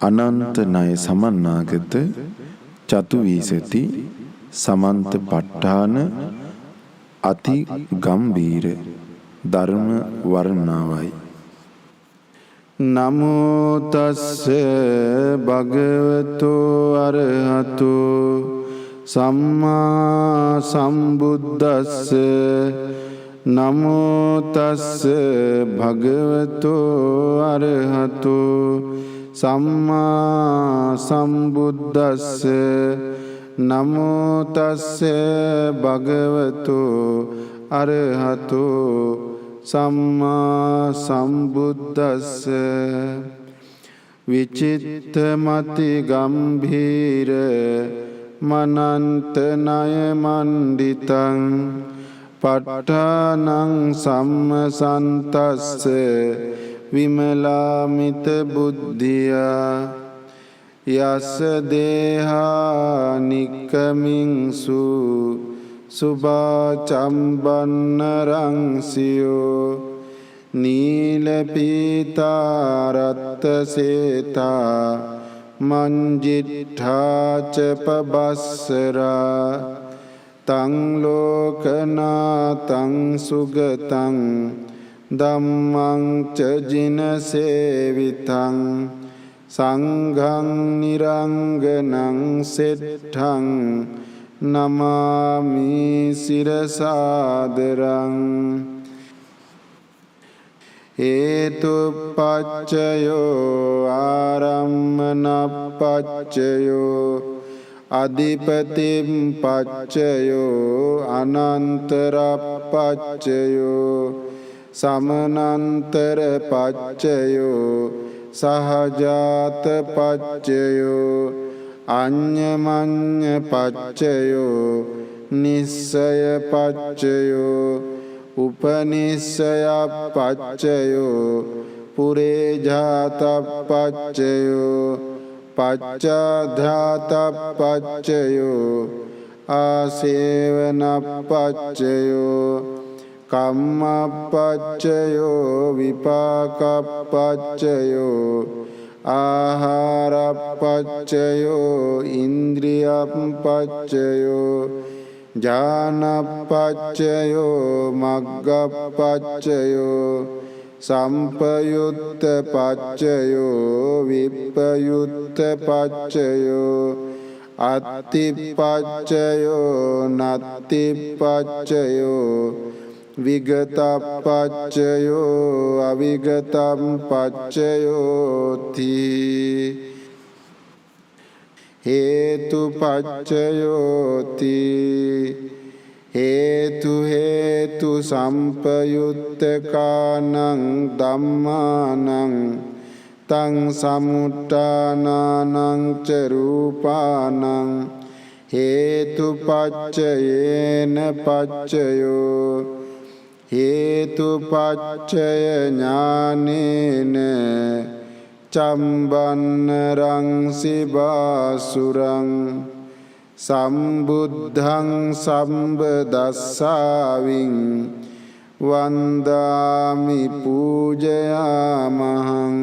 අනන්ත ණය සමන්නාගත චතු වීසති සමන්ත ප ဋ ාණ අති ගම්බීර ධර්ම වර්ණාවයි. නමෝ තස්ස භගවතු අරහතු සම්මා සම්බුද්දස්ස. නමෝ තස්ස භගවතු අරහතු සම්මා සම්බුද්දස්ස. නමෝ තස්ස භගවතු අරහතු සම්මා සම්බුද්දස්ස. විචිත්තමති ගම්භීර මනන්ත ණය මණ්ඩිතං ප ဋ ාණං සම්මසන්තස්ස විමලාමිත බුද්ධියා යස්ස දේහා නික්කමින්සු සුභා චම්බන්න රංසියෝ නීල පීතා රත්ත සේතා මංජිට්ඨාච පබස්සරා තං ලෝකනාතං සුගතං ධම්මං ච ජින සේවිතං සංඝං නිරංගනං සෙට්ඨං නමාමි සිරසාදරං. හේතුප්පච්චයෝ ආරම්මනප්පච්චයෝ අධිපතිප්පච්චයෝ අනන්තරප්පච්චයෝ සමනන්තර පච්චයෝ සහජාතපච්චයෝ අඤ්ඤමඤ්ඤ පච්චයෝ නිස්සය පච්චයෝ උපනිස්සය පච්චයෝ පුරේජාත පච්චයෝ පච්චාධාත පච්චයෝ ආසේවන පච්චයෝ කම්මපච්චයෝ විපාකපච්චයෝ ආහාරපච්චයෝ ඉන්ද්‍රියපච්චයෝ ඥානපච්චයෝ මග්ගපච්චයෝ සම්පයුත්ත පච්චයෝ විප්පයුත්ත පච්චයෝ අත්තිපච්චයෝ නත්තිපච්චයෝ විගතප්පච්චයෝ අවිගතප්පච්චයෝති. හේතුපච්චයෝති. හේතු හේතු සම්පයුත්තකානං ධම්මානං තං සමුට්ඨානානං ච රූපානං හේතුපච්චයේන පච්චයෝ හේතුපච්චය ඥානේන චම්බන්න රංසි බාසුරං සම්බුද්ධං සම්බදස්සාවින් වන්දාමි පූජයාමහං.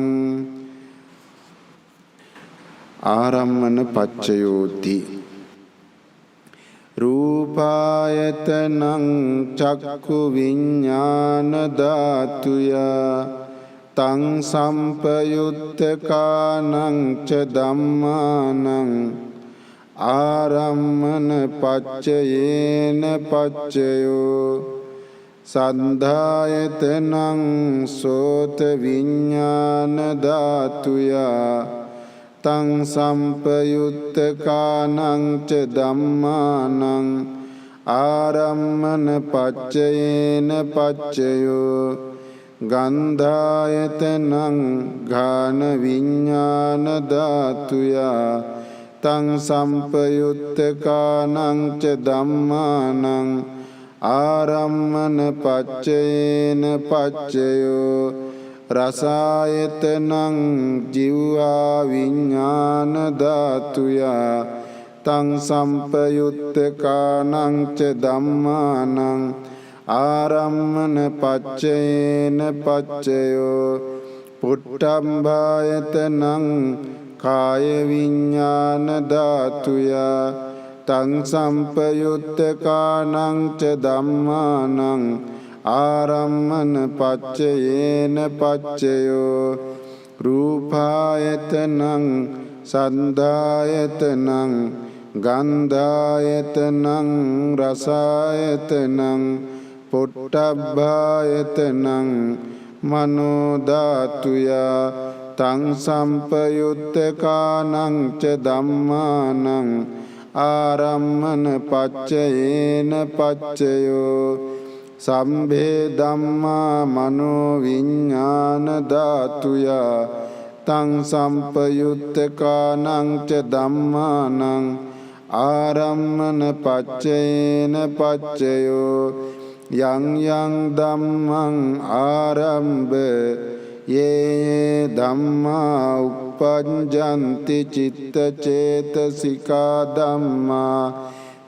ආරම්මන පච්චයෝති. රූපායතනං චක්ඛු විඤ්ඤාණ ධාතුයා තං සම්පයුත්තකානං ච ධම්මානං ආරම්මන පච්චයේන පච්චයෝ සද්ධායතනං සෝත විඤ්ඤාණ ධාතුයා තං සම්පයුත්තකානං ච ධම්මානං ආරම්මන පච්චයේන පච්චයෝ ගන්ධායතනං ඝාන විඤ්ඤාණ ධාතුයා තං සම්පයුත්තකානං ච ධම්මානං ආරම්මන පච්චයේන පච්චයෝ රසායතනං ජීවා විඤ්ඤාණ ධාතුයා තං සම්පයුත්තකානං ච ධම්මානං ආරම්මන පච්චයේන පච්චයෝ පුට්ඨම්භායතනං කාය විඤ්ඤාණ ධාතුය තං සම්පයුත්තකානං ච ධම්මානං ආරම්මන පච්චයේන පච්චයෝ රූපායතනං සන්ධායතනං ගන්ධායතනං රසායතනං පොට්ටබ්බායතනං මනෝ ධාතුය තං සම්පයුත්තකානං ච ධම්මානං ආරම්මන පච්චයේන පච්චයෝ සම්භේ ධම්මා මනෝ විඤ්ඤාණ ධාතුය තං සම්පයුත්තකානං ච ධම්මානං ආරම්මන පච්චයේන පච්චයෝ යං යං ධම්මං ආරම්භ යේ ධම්මා uppajjanti චිත්ත චේතසිකා ධම්මා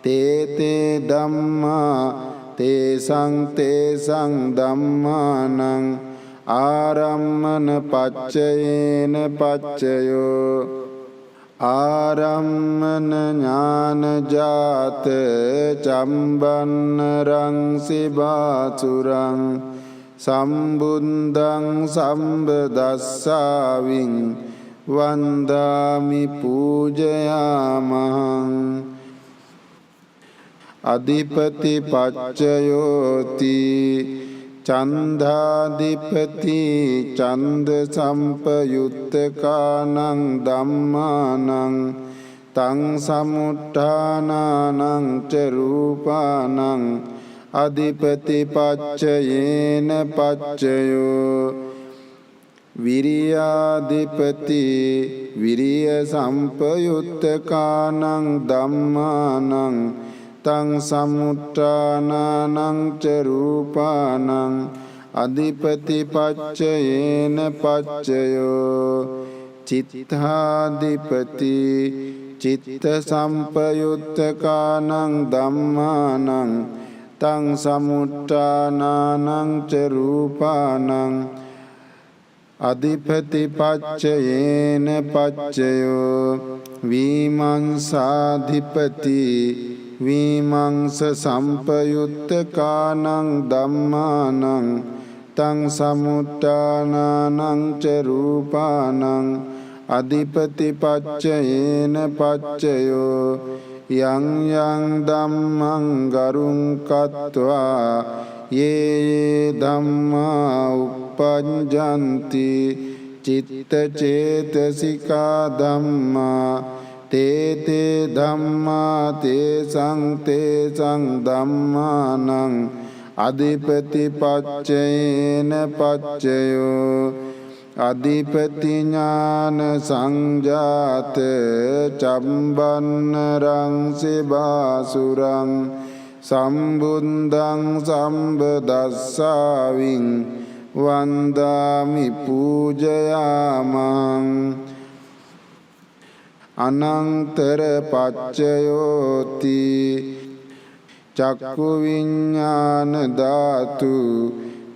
තේ ධම්මා තේසං ධම්මානං ආරම්මන පච්චයේන පච්චයෝ ආරම්මන ඥානජාත චම්බන්න රංසිබාසුරං සම්බුද්ධං සම්බදස්සාවින් වන්දාමි පූජයාමහං අධිපති පච්චයෝති චන්දාධිපති චන්ද සම්පයුත්තකානං ධම්මානං තං සමුට්ඨානානං ච රූපානං අධිපති පච්චයේන පච්චයෝ විරියාධිපති විරිය සම්පයුත්තකානං ධම්මානං තං සමුට්ඨානානං ච රූපානං අධිපති පච්චයේන පච්චයෝ චිත්තාධිපති චිත්ත සම්පයුත්තකානං ධම්මානං තං සමුට්ඨානානං ච රූපානං අධිපති පච්චයේන පච්චයෝ විමංසාධිපති විමංස සම්පයුත්තකානං ධම්මානං තං සමුට්ඨානානං ච රූපානං අධිපති පච්චයේන පච්චයෝ යං යං ධම්මං ගරුං කତ୍වා යේ ධම්මා uppajjanti චිත්ත චේතසිකා ධම්මා තේ ධම්මා තේසං ධම්මානං අධිපති පච්චයේන පච්චයෝ අධිපති ඥාන සංජාත චම්බන්න රංසිබාසුරං සම්බුද්ධං සම්බදස්සාවින් වන්දාමි පූජයාමං අනන්තර පච්චයෝති චක්කු විඤ්ඤාණ ධාතු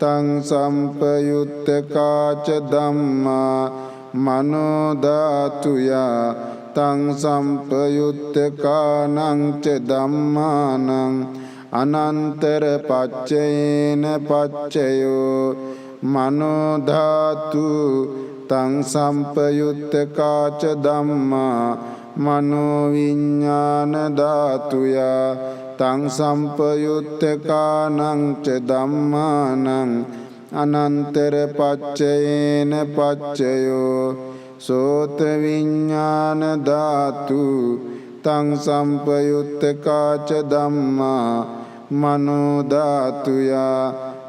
තං සම්පයුත්තකාච ධම්මා මනෝ ධාතුය තං සම්පයුත්තකානං ච ධම්මානං අනන්තර පච්චයේන පච්චයෝ මනෝ ධාතු තං සම්පයුත්තකාච ධම්මා මනෝ විඤ්ඤාණ ධාතුය තං සම්පයුත්තකානං ච ධම්මානං අනන්තර පච්චයේන පච්චයෝ සෝත විඤ්ඤාණ ධාතු තං සම්පයුත්තකාච ධම්මා මනෝ ධාතුය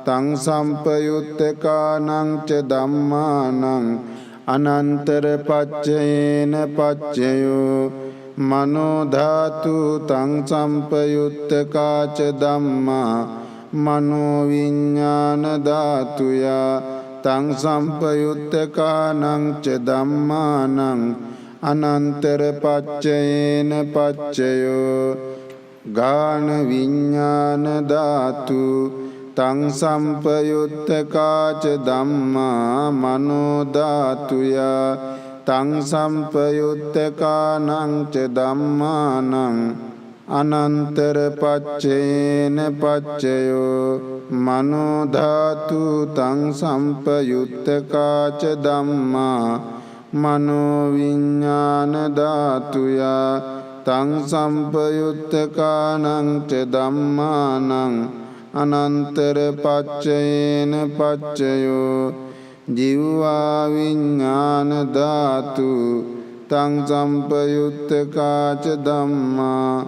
තං සම්පයුත්තකානං ච ධම්මානං අනන්තර පච්චයේන පච්චයෝ මනෝ ධාතු තං සම්පයුත්තකාච ධම්මා මනෝ විඤ්ඤාණ ධාතුය තං සම්පයුත්තකානං ච ධම්මානං අනන්තර පච්චයේන පච්චයෝ ගාන විඤ්ඤාණ ධාතු තං සම්පයුත්තකාච ධම්මා මනෝ ධාතුය තං සම්පයුත්තකානං ච ධම්මානං අනන්තර පච්චේන පච්චයෝ මනෝ ධාතු තං සම්පයුත්තකා ච ධම්මා මනෝ විඥාන ධාතුයා තං සම්පයුත්තකානං ච ධම්මානං අනන්තර පච්චේන පච්චයෝ ජීවා විඥාන ධාතු තං සම්පයුත්තකා ච ධම්මා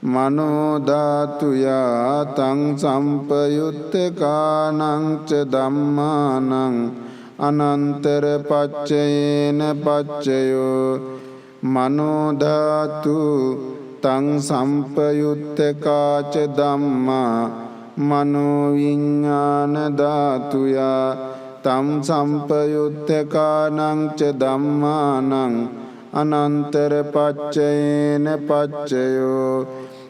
මනෝ ධාතුයා තං සම්පයුත්තකානං ච ධම්මානං අනන්තර පච්චේන පච්චයෝ මනෝ ධාතු තං සම්පයුත්තකා ච ධම්මා මනෝ විඥාන ධාතුයා තං සම්පයුත්තකානං ච ධම්මානං අනන්තර පච්චේන පච්චයෝ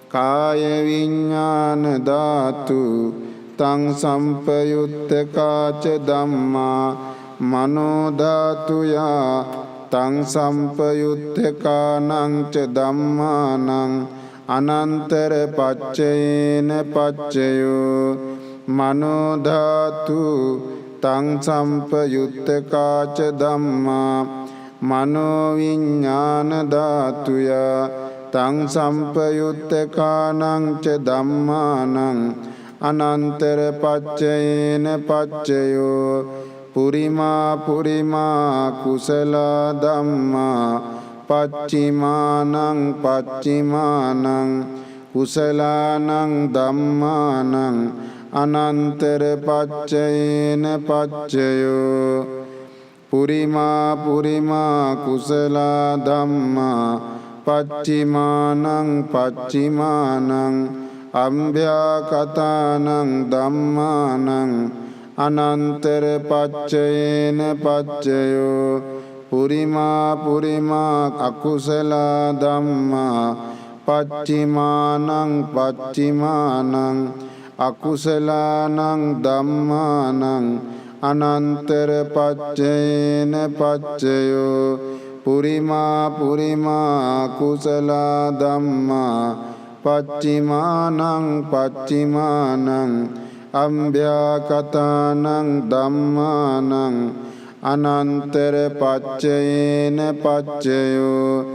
කාය විඥාන ධාතු තං සම්පයුත්තකා ච ධම්මා මනෝ ධාතුයා තං සම්පයුත්තකානං ච ධම්මානං අනන්තර පච්චේන පච්චයෝ මනෝ ධාතු තං සම්පයුත්තකා ච ධම්මා මනෝ විඥාන ධාතුයා තං සම්පයුත්තකානං ච ධම්මානං අනන්තර පච්චේන පච්චයෝ පුරිමා පුරිමා කුසල ධම්මා පච්චිමානං පච්චිමානං කුසලානං ධම්මානං අනන්තර පච්චේන පච්චයෝ පුරිමා පුරිමා කුසල ධම්මා පච්චිමානං පච්චිමානං අම්භ්‍යාකතානං ධම්මානං අනන්තර පච්චේන පච්චයෝ පුරිමා පුරිමා අකුසල ධම්මා පච්චිමානං පච්චිමානං අකුසලානං ධම්මානං අනන්තර පච්චේන පච්චයෝ පුරිමා පුරිමා කුසල ධම්මා පච්චිමානං පච්චිමානං අම්භ්‍යාකතානං ධම්මානං අනන්තර පච්චේන පච්චයෝ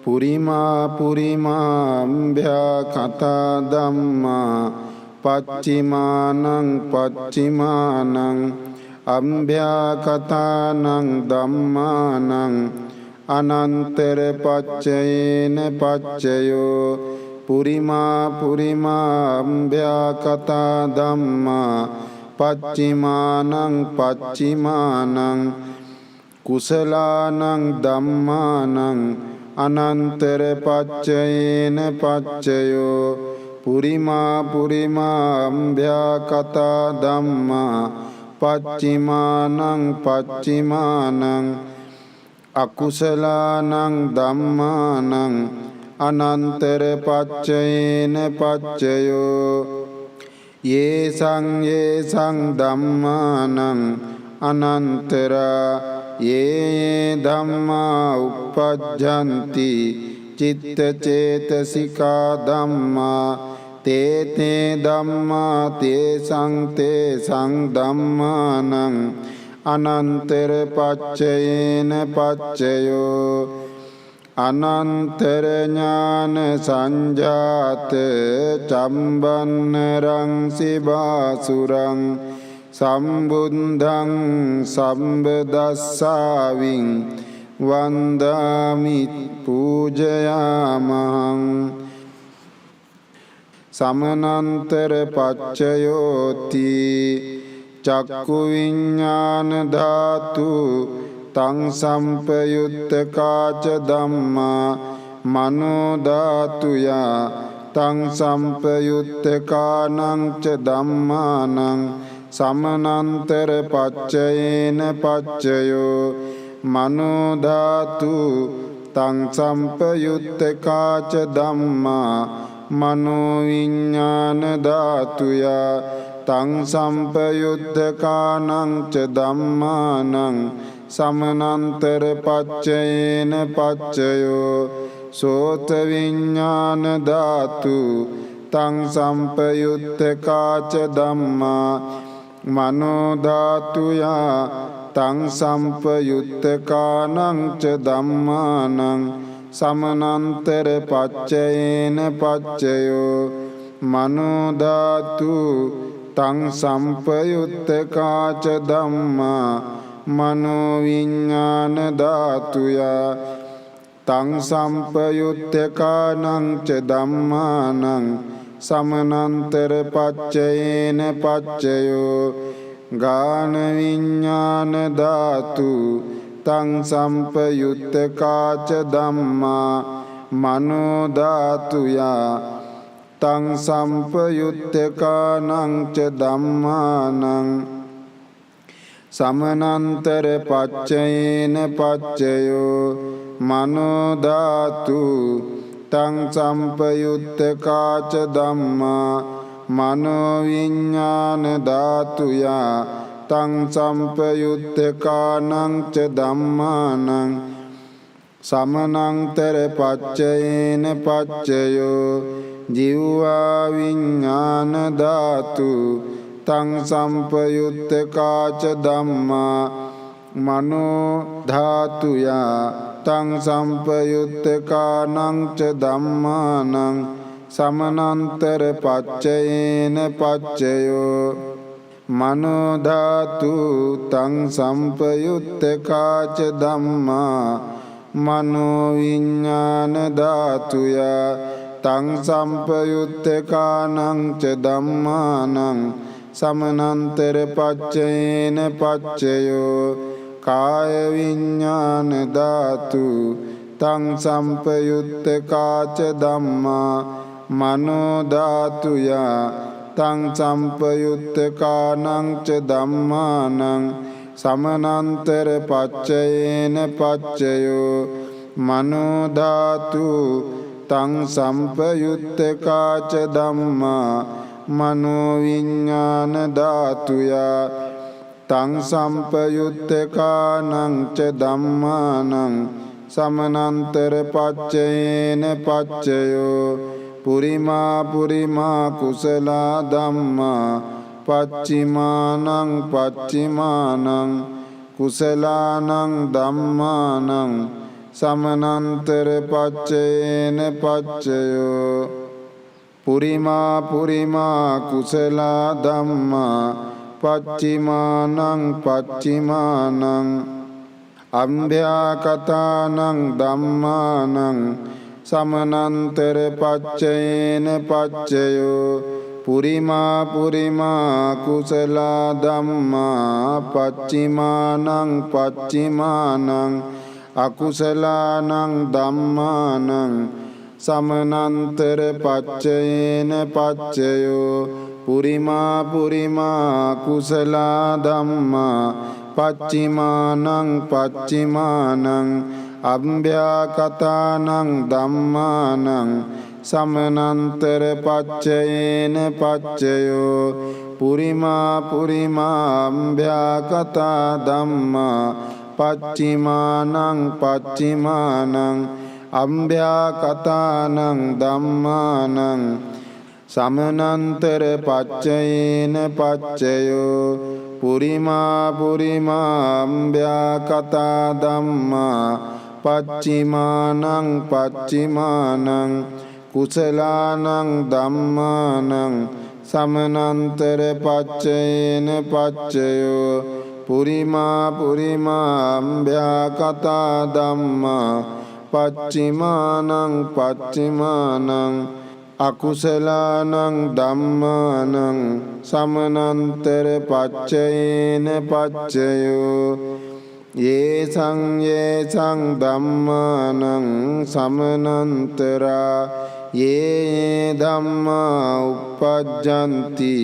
පුරිමා පුරිමා අම්භ්‍යාකතා ධම්මා පච්චිමානං පච්චිමානං අම්භ්‍යාකතානං ධම්මානං අනන්තර පච්චේන පච්චයෝ පුරිමා පුරිමා අම්භ්‍යාකතා ධම්මා පච්චිමානං පච්චිමානං කුසලානං ධම්මානං අනන්තර පච්චේන පච්චයෝ පුරිමා පුරිමා අම්භ්‍යාකතා ධම්මා පච්චිමානං පච්චිමානං අකුසලානං ධම්මානං අනන්තර පච්චේන පච්චයෝ යේසං යේසං ධම්මානං අනන්තරා යේ ධම්මා uppajjanti චිත්ත චේතසිකා ධම්මා තේ තේ ධම්මා තේසං තේසං ධම්මානං අනන්තර පච්චේන පච්චයෝ අනන්තර ඥාන සංජාත චම්බන්නරං සිවාසුරං සම්බුද්ධං සම්බදස්සාවින් වන්දාමි පූජයාමහං සමනන්තර පච්චයෝති චක්කු විඥාන ධාතු තං සම්පයුත්තකා ච ධම්මා මනෝ ධාතුයා තං සම්පයුත්තකානං ච ධම්මානං සමනන්තර පච්චයේන පච්චයෝ මනෝ ධාතු තං සම්පයුත්තකා ච ධම්මා මනෝ විඥාන ධාතුයා තං සම්පයුත්තකානං ච ධම්මානං සමනන්තර පච්චයේන පච්චයෝ සෝත විඤ්ඤාණ ධාතු තං සම්පයුත්තකාච ධම්මා මනෝ ධාතුයා තං සම්පයුත්තකානං ච ධම්මානං සමනන්තර පච්චයේන පච්චයෝ මනෝ ධාතු තං සම්පයුත්තකාච ධම්මා මනෝ විඤ්ඤාණ ධාතුයා තං සම්පයුත්තකානං ච ධම්මානං සමනන්තර පච්චයේන පච්චයෝ ගාන විඤ්ඤාණ ධාතු තං සම්පයුත්තකාච ධම්මා මනෝ ධාතුයා තං සම්පයුත්තකානං ච ධම්මානං සමනන්තර පච්චයේන පච්චයෝ මනෝ ධාතු තං සම්පයුත්තකාච ධම්මා මනෝ විඤ්ඤාණ ධාතුයා තං සම්පයුත්තකානං ච ධම්මානං සමනන්තර පච්චයේන පච්චයෝ ජීවා විඤ්ඤාණ ධාතු තං සම්පයුත්තකාච ධම්මා මනෝ ධාතුයා තං සම්පයුත්තකානං ච ධම්මානං සමනන්තර පච්චයේන පච්චයෝ මනෝ ධාතු තං සම්පයුත්තකාච ධම්මා මනෝ විඤ්ඤාණ ධාතුයා තං සම්පයුත්තකානං ච ධම්මානං සමනන්තර පච්චයේන පච්චයෝ කාය විඤ්ඤාණ ධාතු තං සම්පයුත්තකාච ධම්මා මනෝ ධාතුයා තං සම්පයුත්තකානං ච ධම්මානං සමනන්තර පච්චයේන පච්චයෝ මනෝ ධාතු තං සම්පයුත්තකාච ධම්මා මනෝ විඤ්ඤාණ ධාතුයා තං සම්පයුත්තකානං ච ධම්මානං සමනන්තර පච්චයේන පච්චයෝ පුරිමා පුරිමා කුසල ධම්මා පච්චිමානං පච්චිමානං කුසලානං ධම්මානං සමනන්තර පච්චයේන පච්චයෝ පුරිමා පුරිමා කුසල ධම්මා පච්චිමානං පච්චිමානං අම්භ්‍යාකතානං ධම්මානං සමනන්තර පච්චයේන පච්චයෝ පුරිමා පුරිමා කුසල ධම්මා පච්චිමානං පච්චිමානං අකුසලානං ධම්මානං සමනන්තර පච්චයේන පච්චයෝ පුරිමා පුරිමා කුසල ධම්මා පච්චිමානං පච්චිමානං අම්භ්‍යාකතානං ධම්මානං සමනන්තර පච්චයේන පච්චයෝ පුරිමා පුරිමා අම්භ්‍යාකතා ධම්මා පච්චිමානං පච්චිමානං අම්භ්‍යාකතානං ධම්මානං සමනන්තර පච්චයේන පච්චයෝ පුරිමා පුරිමා අම්භ්‍යාකතා ධම්මා පච්චිමානං පච්චිමානං කුසලානං ධම්මානං සමනන්තර පච්චයේන පච්චයෝ පුරිමා පුරිමා අම්භ්‍යාකතා ධම්මා පච්චිමානං පච්චිමානං අකුසලානං ධම්මානං සමනන්තර පච්චයේන පච්චයෝ යේසං යේසං ධම්මානං සමනන්තරා යේ ධම්මා uppajjanti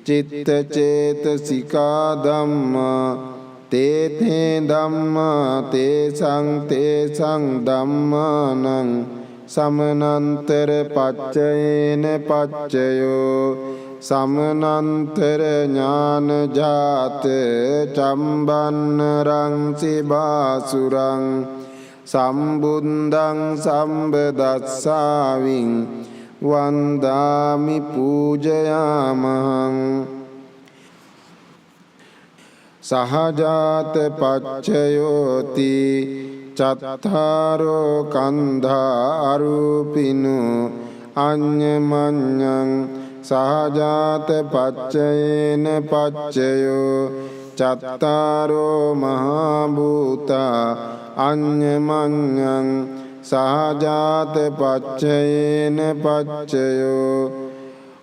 චිත්ත චේතසිකා ධම්මා තේ ධම්මා තේසං ධම්මානං සමනන්තර පච්චයේන පච්චයෝ සමනන්තර ඥාන ජාත චම්බන්න රංසි බාසුරං සම්බුද්ධං සම්බදස්සාවින් වන්දාමි පූජයාමහං සහජාත පච්චයෝති චත්තාරෝ කන්ධා අරූපිනු අඤ්ඤමඤ්ඤං සහජාත පච්චයේන පච්චයෝ චත්තාරෝ මහා භූතා අඤ්ඤමඤ්ඤං සහජාත පච්චයේන පච්චයෝ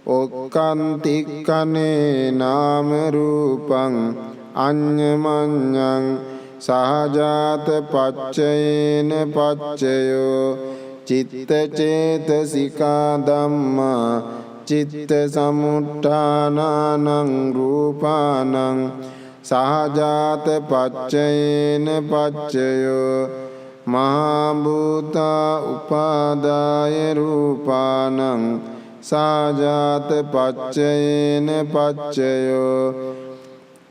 ඔක්칸තික්ඛනේ නාම රූපං අඤ්ඤමඤ්ඤං සහජාත පච්චයේන පච්චයෝ චිත්ත චේතසිකා ධම්මා චිත්ත සමුත්ථානං රූපානං සහජාත පච්චයේන පච්චයෝ මහා භූතා උපාදාය රූපානං සහජාත පච්චයේන පච්චයෝ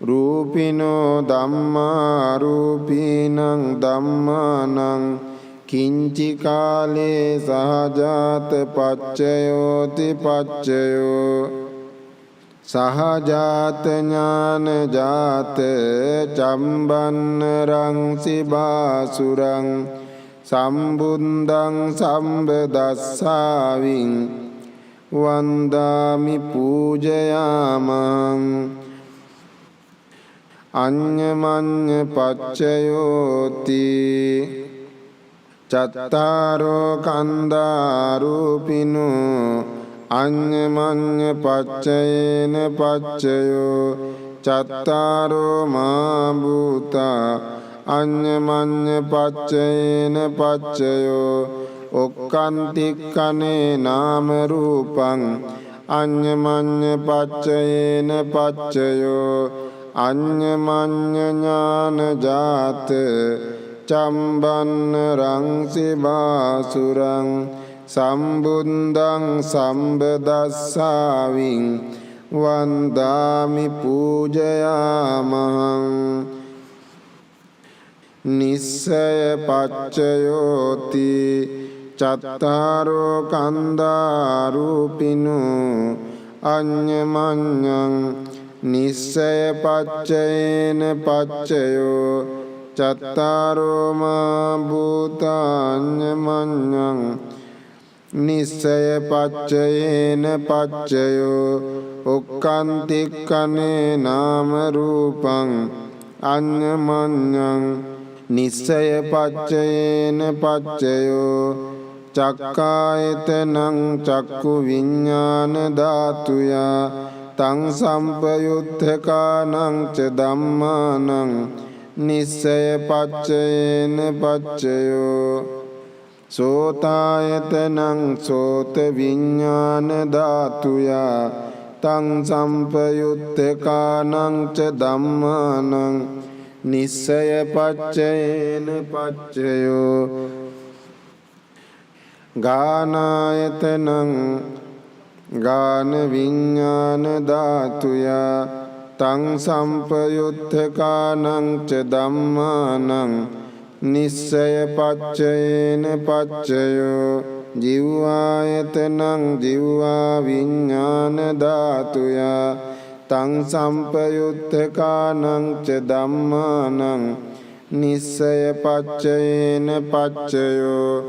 රූපිනෝ ධම්මා රූපීනං ධම්මානං කිංචි කාලේ සහජාත පච්චයෝති පච්චයෝ සහජාත ඥාන ජාත චම්බන්න රංසි බාසුරං සම්බුද්ධං සම්බදස්සාවින් වන්දාමි පූජයාමං අඤ්ඤමඤ්ඤ පච්චයෝති චත්තාරෝ කන්ධා රූපිනු අඤ්ඤමඤ්ඤ පච්චයේන පච්චයෝ චත්තාරෝ මා භූතා අඤ්ඤමඤ්ඤ පච්චයේන පච්චයෝ ඔක්칸තික්ඛනේ නාම රූපං අඤ්ඤමඤ්ඤ පච්චයේන පච්චයෝ අඤ්ඤමඤ්ඤ ඥාන ජාත චම්බන්න රංසි බාසුරං සම්බුද්ධං සම්බදස්සාවින් වන්දාමි පූජයාමහං නිස්සය පච්චයෝති චත්තාරෝ කන්ධා රූපිනු අඤ්ඤමඤ්ඤං නිස්සය පච්චයේන පච්චයෝ චත්තාරෝ මා භූතාඤ්ඤමඤ්ඤං නිස්සය පච්චයේන පච්චයෝ ඔක්칸තික්ඛනේ නාම රූපං අඤ්ඤමඤ්ඤං නිස්සය පච්චයේන පච්චයෝ චක්ඛායතනං චක්ඛු විඤ්ඤාණ ධාතුයා තං සම්පයුත්තකානං ච ධම්මානං නිස්සය පච්චයේන පච්චයෝ සෝතායතනං සෝත විඤ්ඤාණ ධාතුයා තං සම්පයුත්තකානං ච ධම්මානං නිස්සය පච්චයේන පච්චයෝ ගානායතනං ගාන විඤ්ඤාණ ධාතුයා තං සම්පයුත්තකානං ච ධම්මානං නිස්සය පච්චයේන පච්චයෝ ජීවායතනං ජීවා විඤ්ඤාණ ධාතුයා තං සම්පයුත්තකානං ච ධම්මානං නිස්සය පච්චයේන පච්චයෝ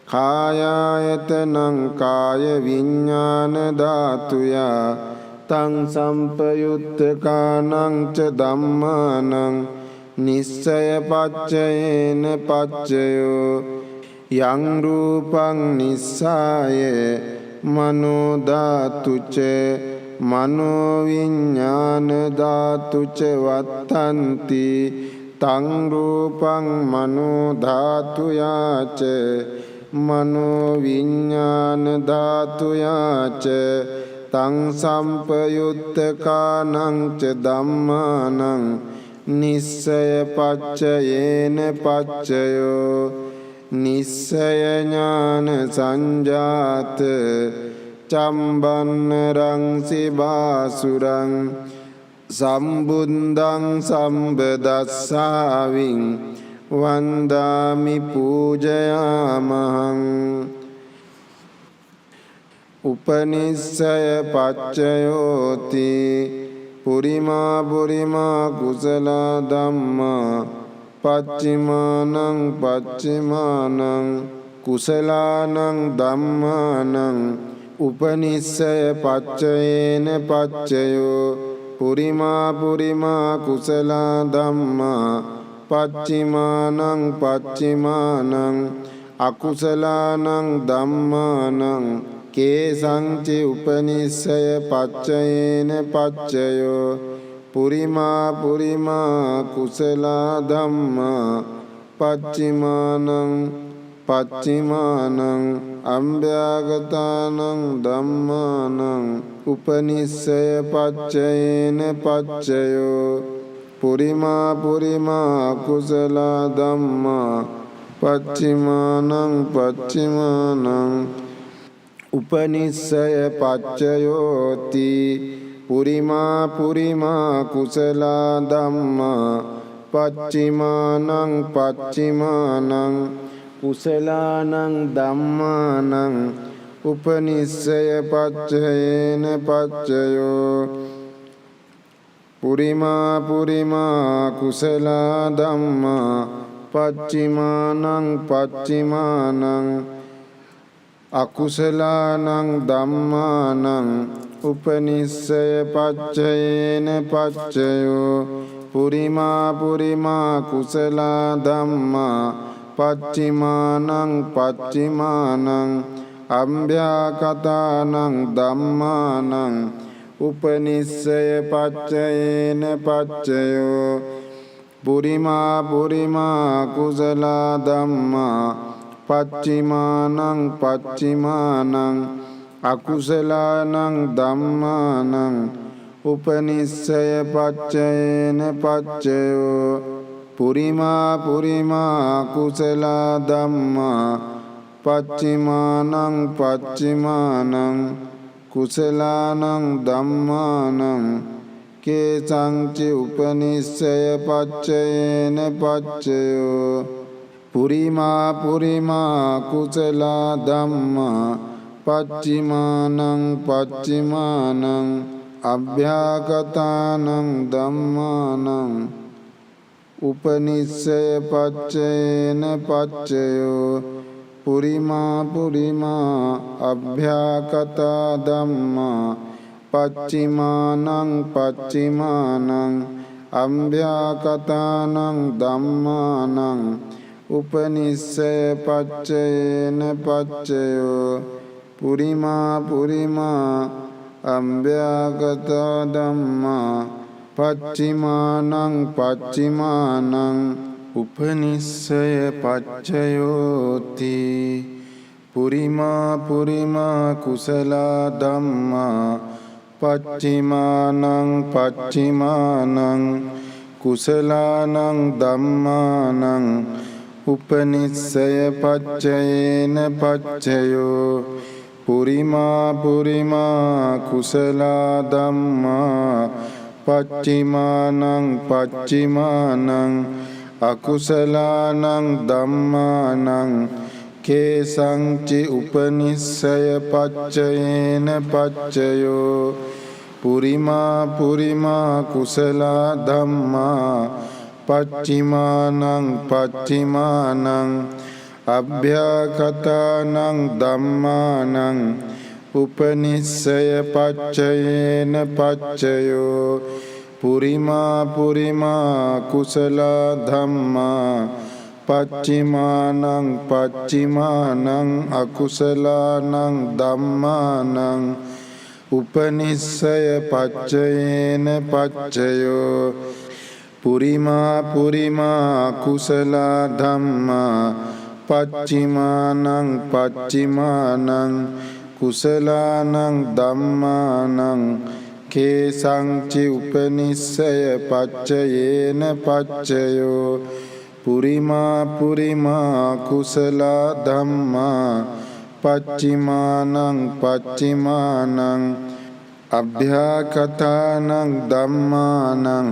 කායායතනං කාය විඤ්ඤාණ ධාතුයා තං සම්පයුත්තකානං ච ධම්මානං නිස්සය පච්චයේන පච්චයෝ යං රූපං නිස්සාය මනෝ ධාතුච මනෝ විඤ්ඤාණ ධාතුච වත්තන්ති තං රූපං මනෝ ධාතුයාච මනෝ විඤ්ඤාණ ධාතුයාච තං සම්පයුත්තකානං ච ධම්මානං නිස්සය පච්චයේන පච්චයෝ නිස්සය ඥාන සංජාත චම්බන්නරං සිබාසුරං සම්බුද්ධං සම්බදස්සාවින් වන්දාමි පූජයාමහං උපනිස්සය පච්චයෝති පුරිමා පුරිමා කුසල ධම්මා පච්චිමානං පච්චිමානං කුසලානං ධම්මානං උපනිස්සය පච්චයේන පච්චයෝ පුරිමා පුරිමා කුසල ධම්මා පච්චිමානං පච්චිමානං අකුසලානං ධම්මානං කේසංචි උපනිස්සය පච්චයේන පච්චයෝ පුරිමා පුරිමා කුසල ධම්මා පච්චිමානං පච්චිමානං අම්භ්‍යාගතානං ධම්මානං උපනිස්සය පච්චයේන පච්චයෝ පුරිමා පුරිමා කුසල ධම්මා පච්චිමානං පච්චිමානං උපනිස්සය පච්චයෝති පුරිමා පුරිමා කුසල ධම්මා පච්චිමානං පච්චිමානං කුසලානං ධම්මානං උපනිස්සය පච්චයේන පච්චයෝ පුරිමා පුරිමා කුසල ධම්මා පච්චිමානං පච්චිමානං අකුසලානං ධම්මානං උපනිස්සය පච්චයේන පච්චයෝ පුරිමා පුරිමා කුසල ධම්මා පච්චිමානං පච්චිමානං අම්භ්‍යාකතානං ධම්මානං උපනිස්සය පච්චයේන පච්චයෝ පුරිමා පුරිමා කුසල ධම්මා පච්චිමානං පච්චිමානං අකුසලානං ධම්මානං උපනිස්සය පච්චයේන පච්චයෝ පුරිමා පුරිමා කුසල ධම්මා පච්චිමානං පච්චිමානං කුසලානං ධම්මානං කේසංචි උපනිස්සය පච්චයේන පච්චයෝ පුරිමා පුරිමා කුසල ධම්මා පච්චිමානං පච්චිමානං අභ්‍යාගතානං ධම්මානං උපනිස්සය පච්චයේන පච්චයෝ පුරිමා පුරිමා අභ්‍යාගත ධම්මා පච්චිමානං පච්චිමානං අභ්‍යාගතානං ධම්මානං උපනිස්සය පච්චයේන පච්චයෝ පුරිමා පුරිමා අභ්‍යාගත ධම්මා පච්චිමානං පච්චිමානං උපනිස්සය පච්චයෝති පුරිමා පුරිමා කුසල ධම්මා පච්චිමානං පච්චිමානං කුසලානං ධම්මානං උපනිස්සය පච්චයේන පච්චයෝ පුරිමා පුරිමා කුසල ධම්මා පච්චිමානං පච්චිමානං අකුසලානං ධම්මානං කේසංචි උපනිස්සය පච්චයේන පච්චයෝ පුරිමා පුරිමා කුසල ධම්මා පච්චිමානං පච්චිමානං අභ්‍යාගතානං ධම්මානං උපනිස්සය පච්චයේන පච්චයෝ පුරිමා පුරිමා කුසල ධම්මා පච්චිමානං පච්චිමානං අකුසලානං ධම්මානං උපනිස්සය පච්චයේන පච්චයෝ පුරිමා පුරිමා කුසල ධම්මා පච්චිමානං පච්චිමානං කුසලානං ධම්මානං කේසංචි උපනිස්සය පච්චයේන පච්චයෝ පුරිමා පුරිමා කුසල ධම්මා පච්චිමානං පච්චිමානං අභ්‍යාකතානං ධම්මානං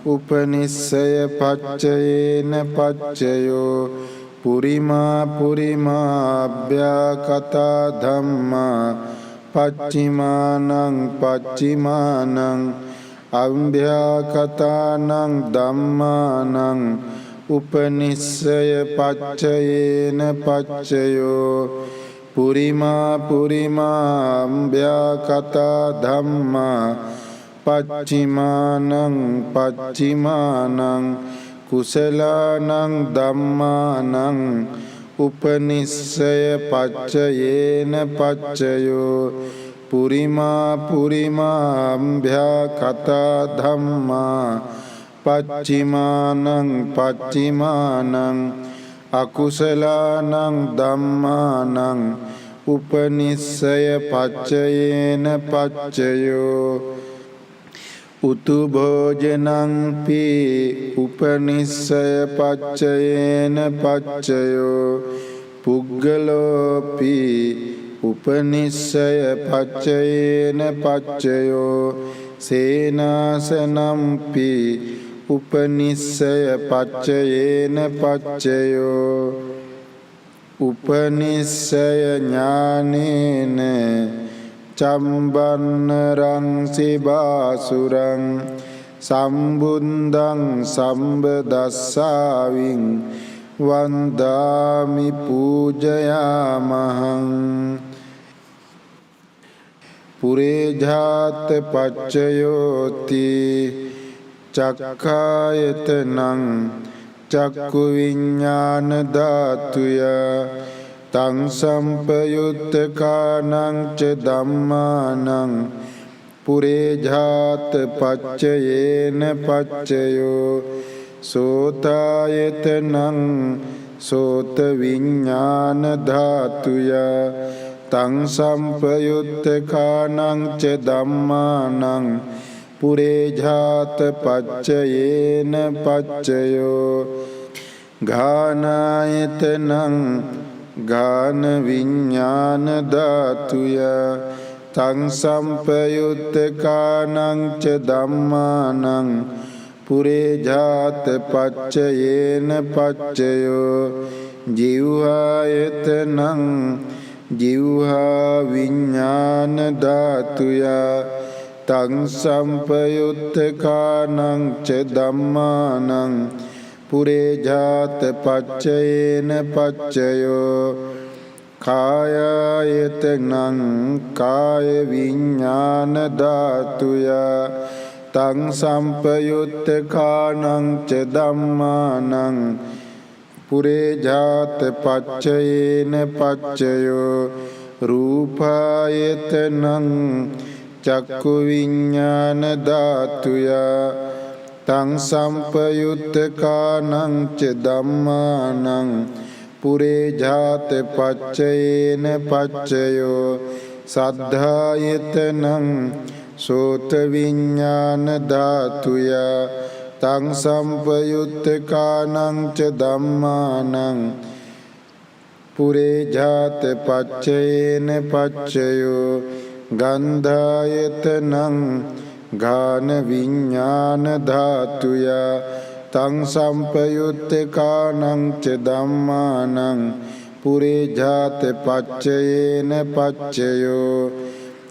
උපනිස්සය පච්චයේන පච්චයෝ පුරිමා පුරිමා අභ්‍යාකතා ධම්මා පච්චිමානං පච්චිමානං අභ්‍යාකතානං ධම්මානං උපනිස්සය පච්චයේන පච්චයෝ පුරිමා පුරිමා අභ්‍යාකතා ධම්මා පච්චිමානං පච්චිමානං කුසලානං ධම්මානං උපනිස්සය පච්චයේන පච්චයෝ පුරිමා පුරිමා අභ්‍යාකතා ධම්මා පච්චිමානං පච්චිමානං අකුසලානං ධම්මානං උපනිස්සය පච්චයේන පච්චයෝ උතු භෝජනං පී උපනිස්සය පච්චයේන පච්චයෝ පුග්ගලෝපි උපනිස්සය පච්චයේන පච්චයෝ සේනාසනම්පි උපනිස්සය පච්චයේන පච්චයෝ උපනිස්සය ඥානේන චම්බන්නරං සිබාසුරං සම්බුද්ධං සම්බදස්සාවින් වන්දාමි පූජයාමහං පුරේජාත පච්චයෝති චක්ඛායතනං චක්කු විඤ්ඤාණ ධාතුය තං සම්පයුත්තකානං ච ධම්මානං පුරේජාත පච්චයේන පච්චයෝ සෝතායතනං සෝත විඤ්ඤාණ ධාතුය තං සම්පයුත්තකානං ච ධම්මානං පුරේජාත පච්චයේන පච්චයෝ ඝානායතනං ඝාන විඤ්ඤාණ ධාතුය තං සම්පයුත්තකානං ච ධම්මානං පුරේජාත පච්චයේන පච්චයෝ ජීවායතනං ජීවා විඤ්ඤාණ ධාතුය තං සම්පයුත්තකානං ච ධම්මානං පුරේජාත පච්චයේන පච්චයෝ කායායතනං කාය විඤ්ඤාණ ධාතුය තං සම්පයුත්තකානං ච ධම්මානං පුරේජාත පච්චයේන පච්චයෝ රූපායතනං චක්කු විඤ්ඤාණ ධාතුය තං සම්පයුත්තකානං ච ධම්මානං පුරේජාත පච්චයේන පච්චයෝ සද්ධායතනං සෝත විඤ්ඤාණ ධාතුය තං සම්පයුත්තකානං ච ධම්මානං පුරේජාත පච්චයේන පච්චයෝ ගන්ධායතනං ඝාන විඤ්ඤාණ ධාතුය තං සම්පයුත්තකානං ච ධම්මානං පුරේජාත පච්චයේන පච්චයෝ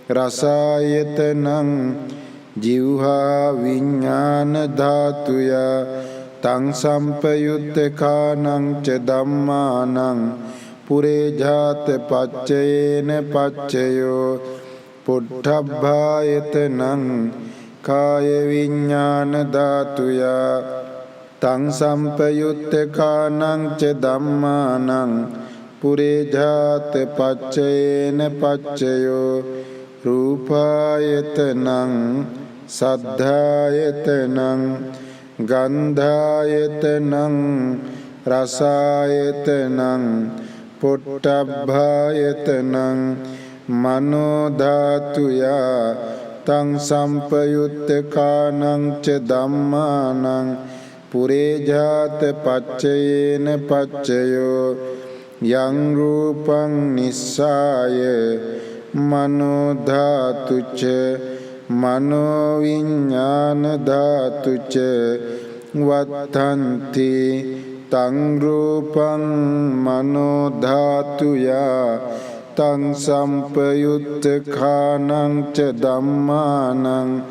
රසායතනං ජීවහා විඤ්ඤාණ ධාතුය තං සම්පයුත්තකානං ච ධම්මානං පුරේජාත පච්චයේන පච්චයෝ පොට්ඨබ්බායතනං කාය විඤ්ඤාණ ධාතුය තං සම්පයුත්තකානං ච ධම්මානං පුරේජාත පච්චයේන පච්චයෝ රූපායතනං සද්ධායතනං ගන්ධායතනං රසායතනං පොට්ඨබ්බායතනං මනෝ ධාතුය තං සම්පයුත්තකානං ච ධම්මානං පුරේජාත පච්චයේන පච්චයෝ යං රූපං නිස්සාය මනෝ ධාතුච මනෝ විඥාන ධාතුච වත්තන්ති තං රූපං මනෝ ධාතුයා තං සම්පයුත්ත khānaṃ ච ධම්මානං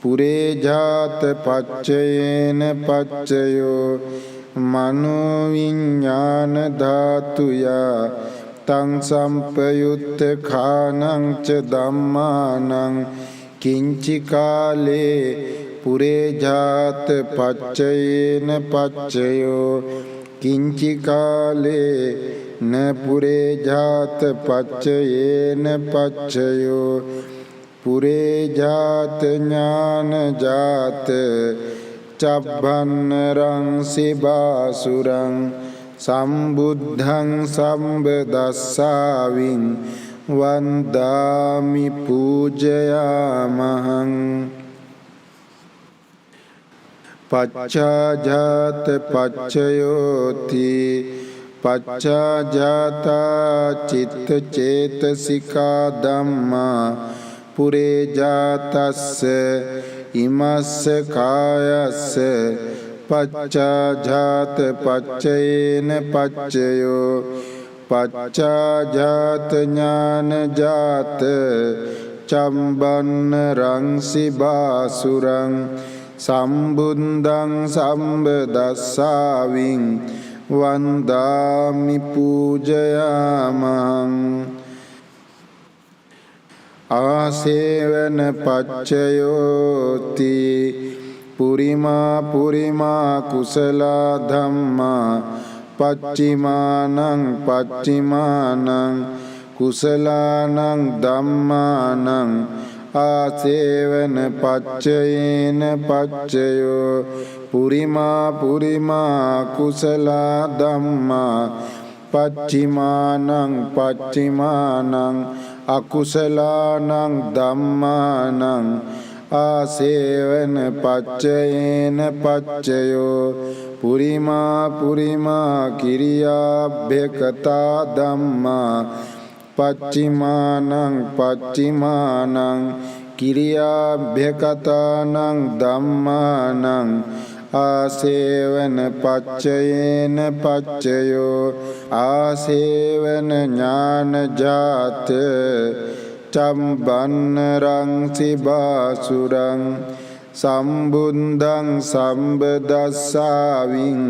පුරේ ජාත පච්චයේන පච්චයෝ මනෝ විඥාන ධාතුයා තං සම්පයුත්ත khānaṃ ච ධම්මානං කිංචි කාලේ පුරේ ජාත පච්චයේන පච්චයෝ කිංචි කාලේ න පුරේ ජාත පච්චයේන පච්චයෝ පුරේ ජාත ඥාන ජාත චබ්බන්නරං සිබාසුරං සම්බුද්ධං සම්බදස්සාවින් වන්දාමි පූජයාමහං පච්චාජාත පච්චයෝති පච්චාජාතා චිත්ත චේතසිකා ධම්මා පුරේ ජාතස්ස ඉමස්ස කායස්ස පච්චාජාත පච්චයේන පච්චයෝ පච්චාජාත ඥාන ජාත චම්බන්න රංසි බාසුරං සම්බුද්ධං සම්බදස්සාවින් වන්දාමි පූජයාමං ආසේවන පච්චයෝති පුරිමා පුරිමා කුසලා ධම්මා පච්චිමානං පච්චිමානං කුසලානං ධම්මානං ආසේවන පච්චයේන පච්චයෝ පුරිමා පුරිමා කුසලා ධම්මා පච්චිමානං පච්චිමානං අකුසලානං ධම්මානං ආසේවන පච්චයේන පච්චයෝ පුරිමා පුරිමා කිරියාභ්‍යකතා ධම්මා පච්චිමානං පච්චිමානං කිරියාභ්‍යකතානං ධම්මානං ආසේවන පච්චයේන පච්චයෝ ආසේවන ඥාන ජාත චම්බන්නරං සිබාසුරං සම්බුද්ධං සම්බදස්සාවින්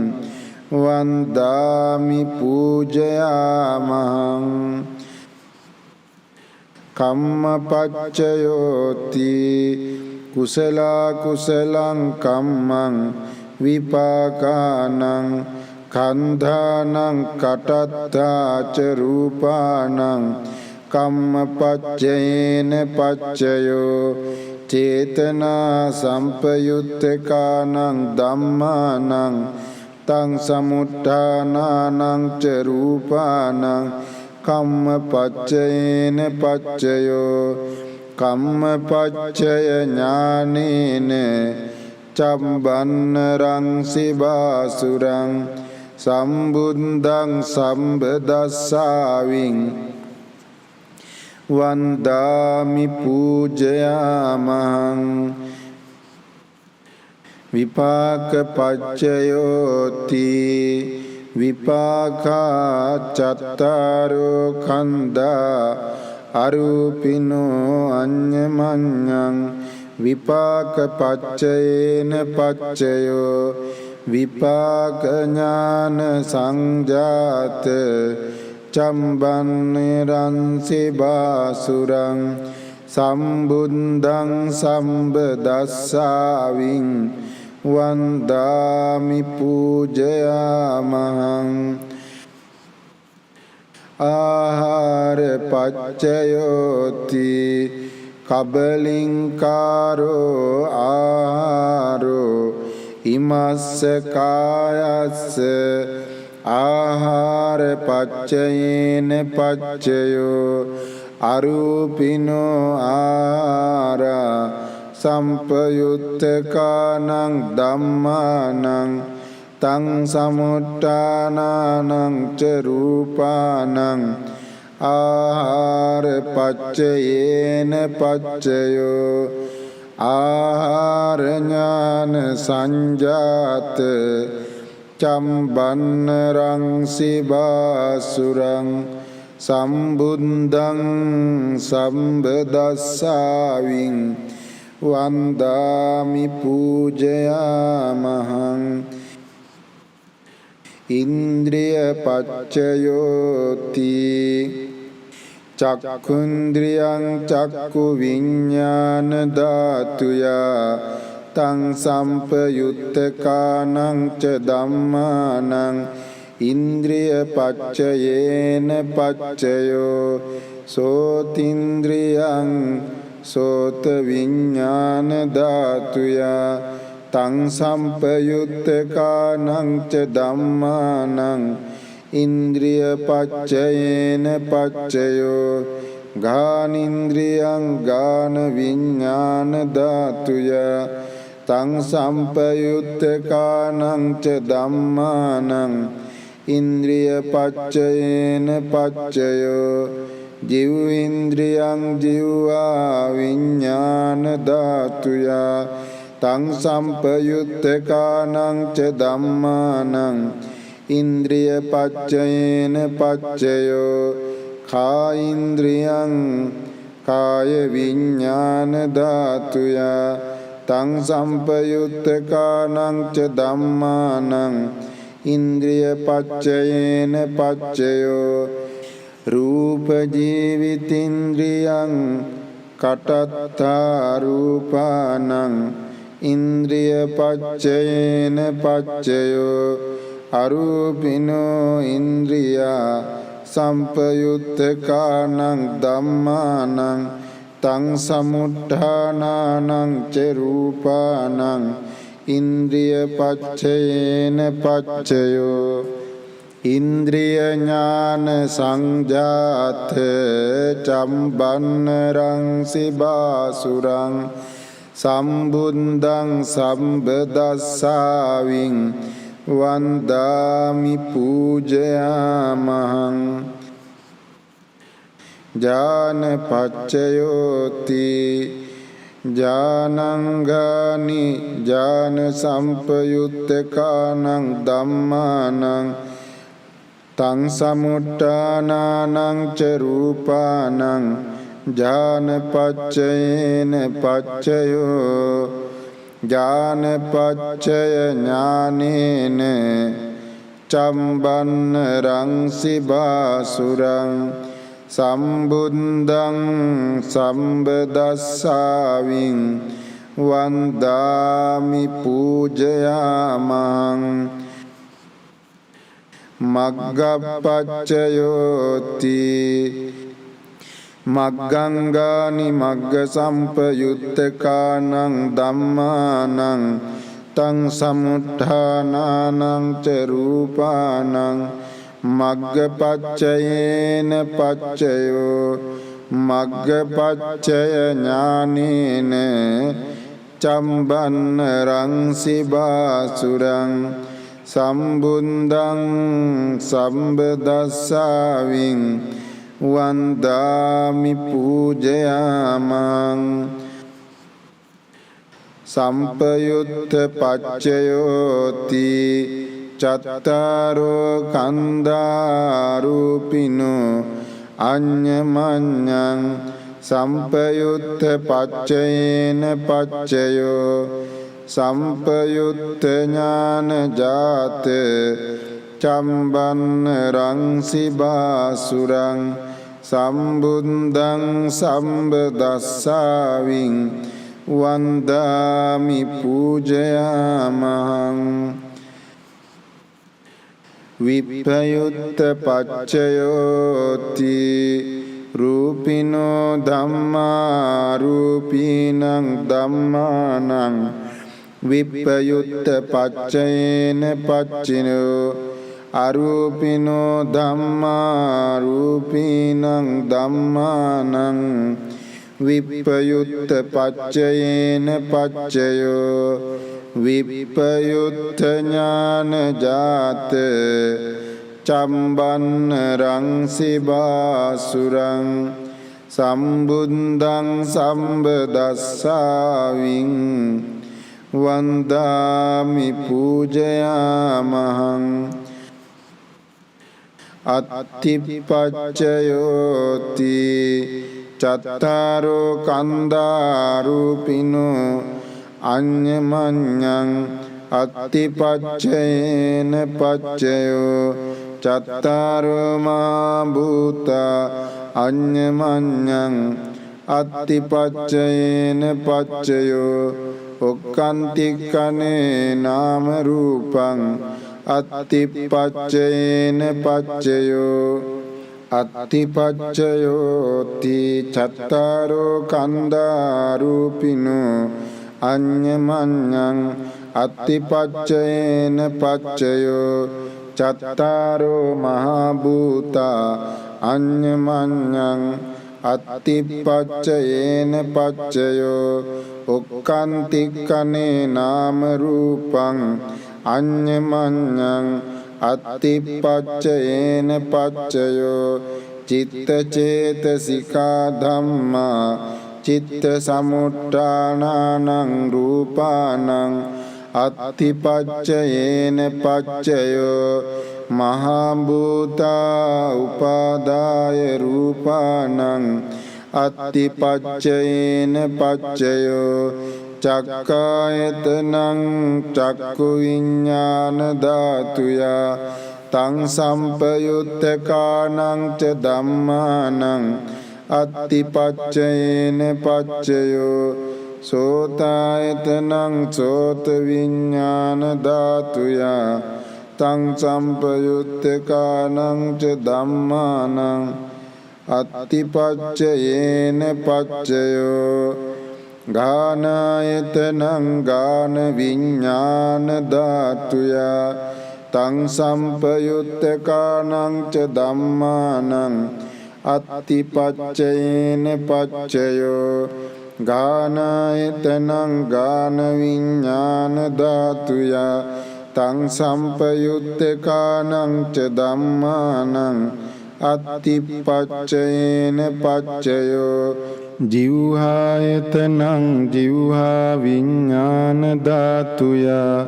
වන්දාමි පූජයාමහං කම්මපච්චයෝති කුසලා කුසලං කම්මං විපාකානං කන්ධානං කටත්තාච රූපානං කම්මපච්චයේන පච්චයෝ චේතනා සම්පයුත්තකානං ධම්මානං තං සමුත්ථානානං ච රූපානං කම්මපච්චයේන පච්චයෝ කම්මපච්චය ඥානේන චම්බන්නරං සිබාසුරං සම්බුද්ධං සම්බදස්සාවින් වන්දාමි පූජයාමහං විපාක පච්චයෝති විපාකා චත්තාරෝ කන්දා අරූපිනෝ අඤ්ඤමඤ්ඤං විපාක පච්චයේන පච්චයෝ විපාක ඥාන සංජාත චම්බන්නරංසි බාසුරං සම්බුද්ධං සම්බදස්සාවින් වන්දාමි පූජයාමහං ආහාර පච්චයෝති කබලින්කාරෝ ආහාරෝ ඉමස්ස කායස්ස ආහාර පච්චයේන පච්චයෝ අරූපිනෝ ආහාරා සම්පයුත්තකානං ධම්මානං තං සමුට්ඨානානං ච රූපානං ආහාර පච්චයේන පච්චයෝ ආහාර ඥාන සංජාත චම්බන්නරං සිබාසුරං සම්බුද්ධං සම්බදස්සාවින් වන්දාමි පූජයාමහං ඉන්ද්‍රිය පච්චයෝති චක්ඛුන්ද්‍රියං චක්ඛු විඤ්ඤාණ ධාතුයා තං සම්පයුත්තකානං ච ධම්මානං ඉන්ද්‍රිය පච්චයේන පච්චයෝ සෝතින්ද්‍රියං සෝත විඤ්ඤාණ ධාතුයා තං සම්පයුත්තකානං ච ධම්මානං ඉන්ද්‍රිය පච්චයේන පච්චයෝ ගානින්ද්‍රියං ගාන විඤ්ඤාණ ධාතුයා තං සම්පයුත්තකානං ච ධම්මානං ඉන්ද්‍රිය පච්චයේන පච්චයෝ ජීවේන්ද්‍රියං ජීවා විඤ්ඤාණ ධාතුයා තං සම්පයුත්තකානං ච ධම්මානං ඉන්ද්‍රිය පච්චයේන පච්චයෝ කායින්ද්‍රියං කාය විඤ්ඤාණ ධාතුයා තං සම්පයුත්තකානං ච ධම්මානං ඉන්ද්‍රිය පච්චයේන පච්චයෝ රූප ජීවිතින්ද්‍රියං කටත්තා රූපානං ඉන්ද්‍රිය පච්චයේන පච්චයෝ අරූපිනෝ ඉන්ද්‍රියා සම්පයුත්තකානං ධම්මානං තං සමුට්ඨානානං ච රූපානං ඉන්ද්‍රිය පච්චයේන පච්චයෝ ඉන්ද්‍රිය ඥාන සංජාත චම්බන්නරං සිබාසුරං සම්බුද්ධං සම්බදස්සාවින් වන්දාමි පූජයාමහං ඥාන පච්චයෝති ඥානංගානි ඥාන සම්පයුත්තකානං ධම්මානං තං සමුට්ඨානානං ච රූපානං ඥාන පච්චයේන පච්චයෝ ඥාන පච්චය ඥානේන චම්බන්නරං සිබාසුරං සම්බුද්ධං සම්බදස්සාවින් වන්දාමි පූජයාමං මග්ගපච්චයෝති මග්ගංගානි මග්ග සම්පයුත්තකානං ධම්මානං තං සමුට්ඨානානං ච රූපානං මග්ගපච්චයේන පච්චයෝ මග්ගපච්චය ඥානේන චම්බන්නරං සිබාසුරං සම්බුද්ධං සම්බදස්සාවින් වන්දාමි පූජයාමං සම්පයුත්ත පච්චයෝති චත්තාරෝ කන්දාරූපිනෝ අඤ්ඤමඤ්ඤං සම්පයුත්ත පච්චයේන පච්චයෝ සම්පයුත්ත ඥාන ජාත චම්බන්නරං සිබාසුරං සම්බුද්ධං සම්බදස්සාවින් වන්දාමි පූජයාමහං විප්පයුත්ත පච්චයෝති රූපිනෝ ධම්මා රූපීනං ධම්මානං විප්පයුත්ත පච්චයේන පච්චිනෝ අරූපිනෝ ධම්මා රූපීනං ධම්මානං විප්පයුත්ත පච්චයේන පච්චයෝ විප්පයුත්ථ ඥාන ජාත චම්බන්න රංසි බාසුරං සම්බුද්ධං සම්බදස්සාවින් වන්දාමි පූජයාමහං අත්තිපච්චයෝති චත්තාරෝ කන්දාරූපිනෝ අඤ්ඤමඤ්ඤං අත්තිපච්චයේන පච්චයෝ චත්තාරෝ මා භූතා අඤ්ඤමඤ්ඤං අත්තිපච්චයේන පච්චයෝ ඔක්칸තික්ඛනේ නාම රූපං අත්තිපච්චයේන පච්චයෝ අත්තිපච්චයෝති චත්තාරෝ කන්දාරූපිනෝ අඤ්ඤමඤ්ඤං අත්තිපච්චයේන පච්චයෝ චත්තාරෝ මහා භූතා අඤ්ඤමඤ්ඤං අත්තිපච්චයේන පච්චයෝ ඔක්칸තික්ඛනේ නාම රූපං අඤ්ඤමඤ්ඤං අත්තිපච්චයේන පච්චයෝ චිත්ත චේතසිකා ධම්මා චිත්ත සමුට්ඨානානං රූපානං අත්තිපච්චයේන පච්චයෝ මහා භූතා උපාදාය රූපානං අත්තිපච්චයේන පච්චයෝ චක්ඛායතනං චක්ඛු විඤ්ඤාණ ධාතුයා තං සම්පයුත්තකානං ච ධම්මානං අත්තිපච්චයේන පච්චයෝ සෝතායතනං සෝත විඤ්ඤාණ ධාතුයා තං සම්පයුත්තකානං ච ධම්මානං අත්තිපච්චයේන පච්චයෝ ගානායතනං ගාන විඤ්ඤාණ ධාතුයා තං සම්පයුත්තකානං ච ධම්මානං අත්තිපච්චයේන පච්චයෝ ගානායතනං ගාන විඤ්ඤාණ ධාතුයා තං සම්පයුත්තකානං ච ධම්මානං අත්තිපච්චයේන පච්චයෝ ජීවහායතනං ජීවහා විඤ්ඤාණ ධාතුයා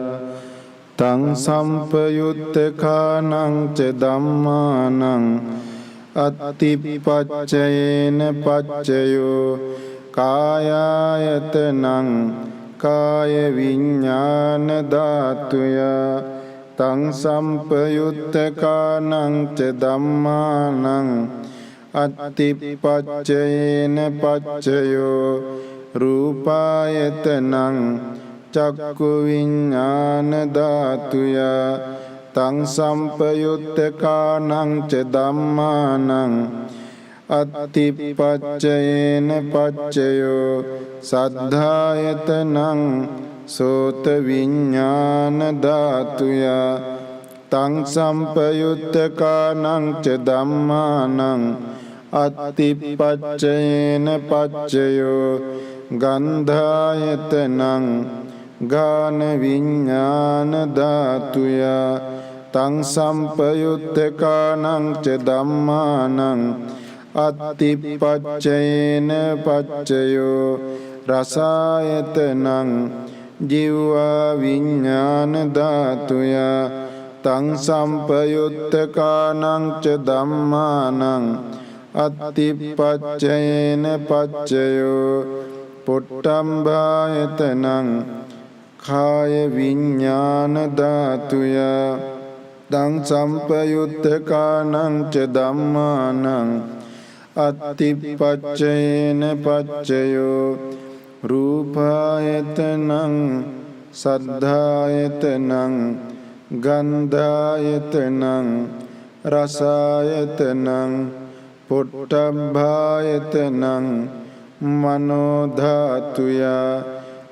තං සම්පයුත්තකානං ච ධම්මානං අත්තිපච්චයේන පච්චයෝ කායායතනං කාය විඤ්ඤාණ ධාතුයා තං සම්පයුත්තකානං ච ධම්මානං අත්තිපච්චයේන පච්චයෝ රූපායතනං චක්ඛු විඤ්ඤාණ ධාතුයා තං සම්පයුත්තකානං ච ධම්මානං අත්තිපච්චයේන පච්චයෝ සද්ධායතනං සෝත විඤ්ඤාණ ධාතුයා තං සම්පයුත්තකානං ච ධම්මානං අත්තිපච්චයේන පච්චයෝ ගන්ධායතනං ගාන විඤ්ඤාණ ධාතුයා තං සම්පයුත්තකානං ච ධම්මානං අත්තිපච්චයේන පච්චයෝ රසායතනං ජීවා විඤ්ඤාණ ධාතුයා තං සම්පයුත්තකානං ච ධම්මානං අත්තිපච්චයේන පච්චයෝ පොට්ටම්බායතනං කාය විඤ්ඤාණ ධාතුයා තං සම්පයුත්තකානං ච ධම්මානං අත්තිපච්චයේන පච්චයෝ රූපායතනං සද්ධායතනං ගන්ධායතනං රසායතනං පොට්ටම්භායතනං මනෝ ධාතුයා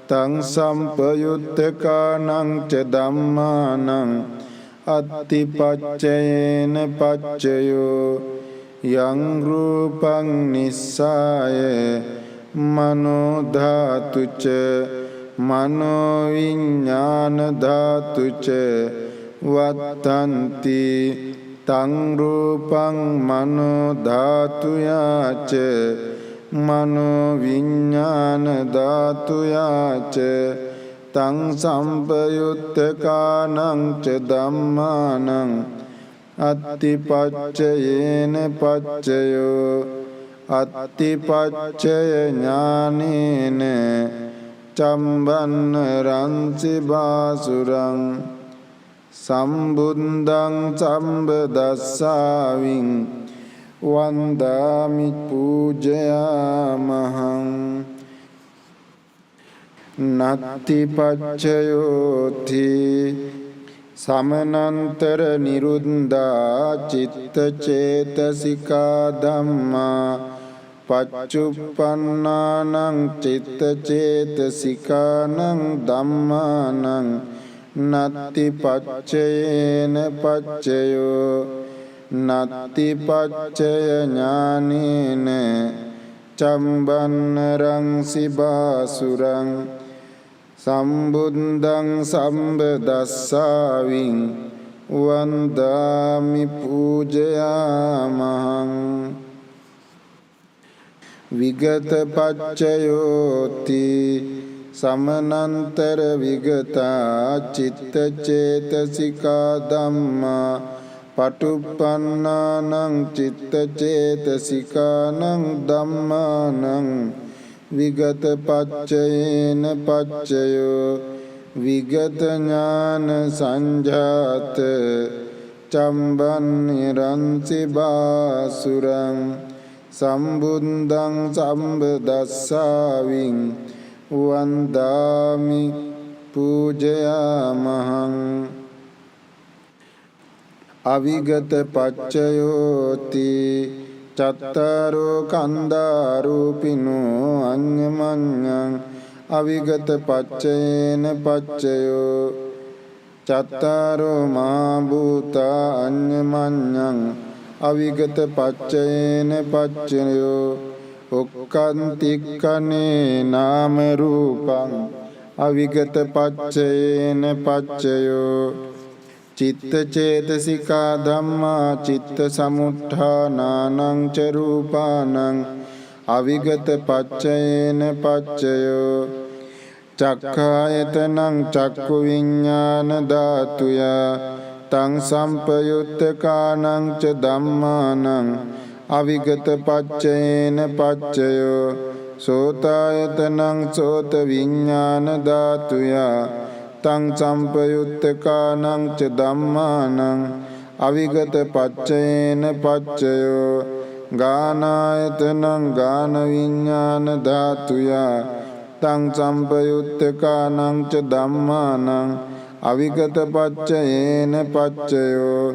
තං සම්පයුත්තකානං ච ධම්මානං අත්තිපච්චයේන පච්චයෝ යං රූපං නිස්සාය මනෝ ධාතුච මනෝ විඥාන ධාතුච වත්තන්ති තං රූපං මනෝ ධාතුයාච මනෝ විඥාන ධාතුයාච තං සම්පයුත්තකානං ච ධම්මානං අත්තිපච්චයේන පච්චයෝ අත්තිපච්චය ඥානේන චම්බන්න රංසි බාසුරං සම්බුද්ධං සම්බදස්සාවින් වන්දාමි පූජයාමහං නත්ති පච්චයෝති සමනන්තර නිරුද්ධා චිත්ත චේතසිකා ධම්මා පච්චුප්පන්නානං චිත්ත චේතසිකානං ධම්මානං නත්ති පච්චයේන පච්චයෝ නත්ති පච්චය ඥානේන චම්බන්න රංසි බාසුරං සම්බුද්ධං සම්බදස්සාවින් වන්දාමි පූජයාමහං විගත පච්චයෝති සමනන්තර විගතා චිත්ත චේතසිකා ධම්මා පටුප්පන්නානං චිත්ත චේතසිකානං ධම්මානං විගත පච්චයේන පච්චයෝ විගත ඥාන සංජාත චම්බන්නිරන්සි බාසුරං සම්බුද්ධං සම්බදස්සාවින් වන්දාමි පූජයාමහං අවිගත පච්චයෝති චත්තාරෝ කන්දාරූපිනෝ අඤ්ඤමඤ්ඤං අවිගත පච්චයේන පච්චයෝ චත්තාරෝ මා භූතා අඤ්ඤමඤ්ඤං අවිගත පච්චයේන පච්චයෝ ඔක්칸තික්ඛනේ නාම රූපං අවිගත පච්චයේන පච්චයෝ චිත්ත චේතසිකා ධම්මා චිත්ත සමුත්ථානානං ච රූපානං අවිගත පච්චයේන පච්චයෝ චක්ඛායතනං චක්ඛු විඤ්ඤාණ ධාතුය තං සම්පයුත්තකානං ච ධම්මානං අවිගත පච්චයේන පච්චයෝ සෝතායතනං සෝත විඤ්ඤාණ ධාතුය තං සම්පයුත්තකානං ච ධම්මානං අවිගත පච්චයේන පච්චයෝ ගානායතනං ගාන විඤ්ඤාණ ධාතුය තං සම්පයුත්තකානං ච ධම්මානං අවිගත පච්චයේන පච්චයෝ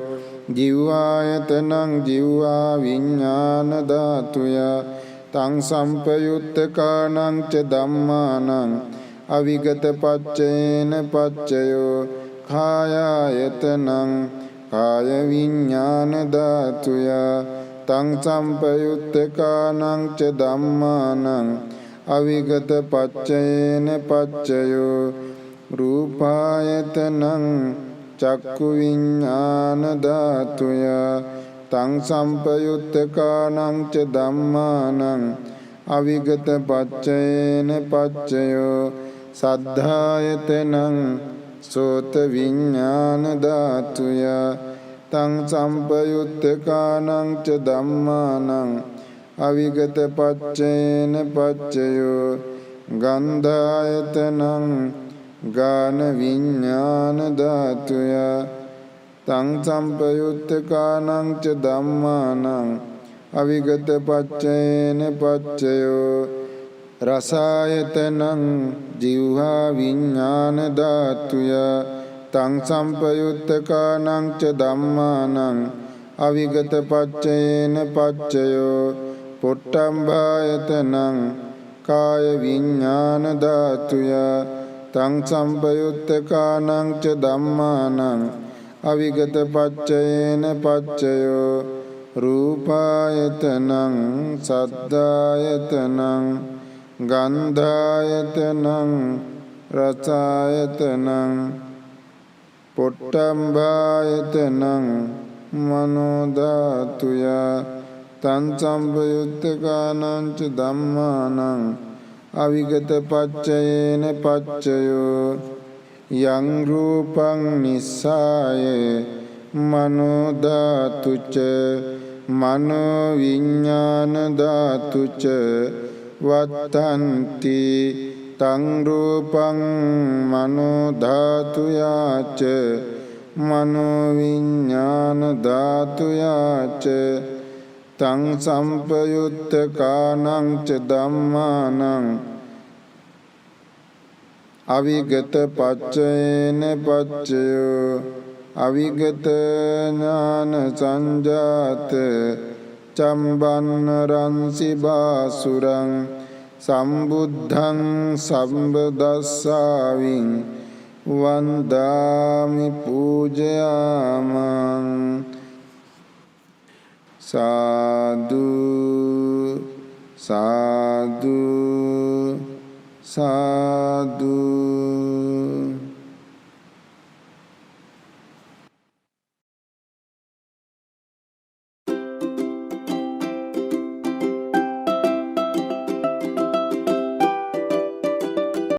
ජීවායතනං ජීවා විඤ්ඤාණ ධාතුය තං සම්පයුත්තකානං ච ධම්මානං අවිගත පච්චයේන පච්චයෝ කායායතනං කාය විඤ්ඤාණ ධාතුය තං සම්පයුත්තකානං ච ධම්මානං අවිගත පච්චයේන පච්චයෝ රූපායතනං චක්ඛු විඤ්ඤාණ ධාතුය තං සම්පයුත්තකානං ච ධම්මානං අවිගත පච්චයේන පච්චයෝ සද්ධායතනං සෝත විඤ්ඤාණ ධාතුය තං සම්පයුත්තකානං ච ධම්මානං අවිගත පච්චයේන පච්චයෝ ගන්ධායතනං ගාන විඤ්ඤාණ ධාතුය තං සම්පයුත්තකානං ච ධම්මානං අවිගත පච්චයේන පච්චයෝ රසායතනං ජීවහා විඤ්ඤාණ ධාතුය තං සම්පයුත්තකානං ච ධම්මානං අවිගත පච්චයේන පච්චයෝ පොට්ටම්බායතනං කාය විඤ්ඤාණ ධාතුය තං සම්පයුත්තකානං ච ධම්මානං අවිගත පච්චයේන පච්චයෝ රූපායතනං සද්ධායතනං ගන්ධායතනං රසායතනං පොට්ටම්බායතනං මනෝ ධාතුය තං සම්පයුත්තකානං ච ධම්මානං අවිගත පච්චයේන පච්චයෝ යං රූපං නිස්සාය මනෝ ධාතුච මනෝ විඥාන ධාතුච වත්තන්ති තං රූපං මනෝ ධාතුයාච මනෝ විඥාන ධාතුයාච තං සම්පයුත්තකානං ච ධම්මානං අවිගත පච්චයේන පච්චයෝ අවිගත ඥාන සංජාත චම්බන්න රන්සි බාසුරං සම්බුද්ධං සම්බදස්සාවින් වන්දාමි පූජයාමං සාදු සාදු සාදු